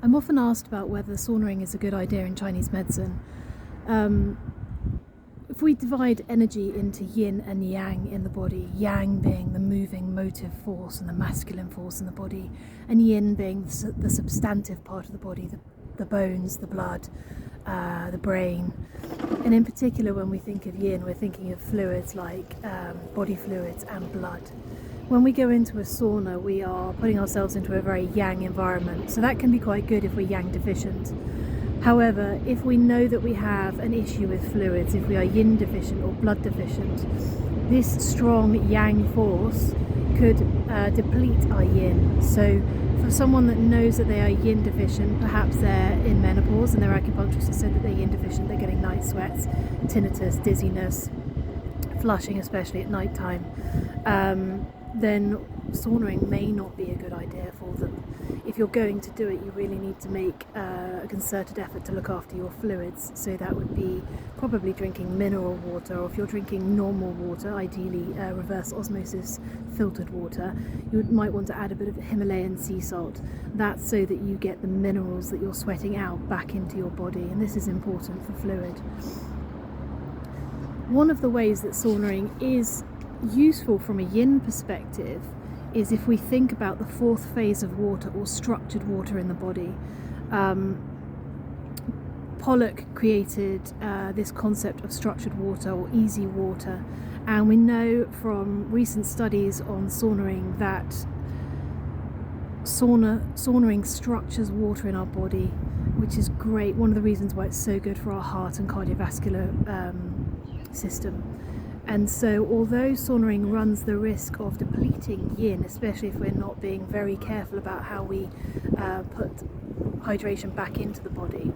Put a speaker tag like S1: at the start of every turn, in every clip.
S1: I'm often asked about whether saunaing is a good idea in Chinese medicine. If we divide energy into yin and yang in the body, yang being the moving motive force and the masculine force in the body, and yin being the substantive part of the body, the bones, the blood, the brain. And in particular, when we think of yin, we're thinking of fluids like body fluids and blood. When we go into a sauna, we are putting ourselves into a very yang environment, so that can be quite good if we're yang deficient. However, if we know that we have an issue with fluids, if we are yin deficient or blood deficient, this strong yang force could deplete our yin. So for someone that knows that they are yin deficient, perhaps they're in menopause and their acupuncturist has said that they're yin deficient, they're getting night sweats, tinnitus, dizziness, flushing, especially at night time, then saunaing may not be a good idea for them. If you're going to do it, you really need to make a concerted effort to look after your fluids. So that would be probably drinking mineral water, or if you're drinking normal water, ideally reverse osmosis filtered water, you might want to add a bit of Himalayan sea salt. That's so that you get the minerals that you're sweating out back into your body, and this is important for fluid. One of the ways that saunaing is useful from a yin perspective is if we think about the fourth phase of water, or structured water in the body. Pollock created this concept of structured water or easy water, and we know from recent studies on saunaing that saunaing structures water in our body, which is great. One of the reasons why it's so good for our heart and cardiovascular system. And so although saunaing runs the risk of depleting yin, especially if we're not being very careful about how we put hydration back into the body,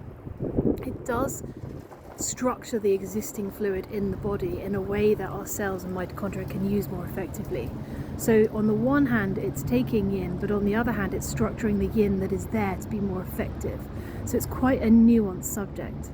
S1: it does structure the existing fluid in the body in a way that our cells and mitochondria can use more effectively. So on the one hand it's taking yin, but on the other hand it's structuring the yin that is there to be more effective. So it's quite a nuanced subject.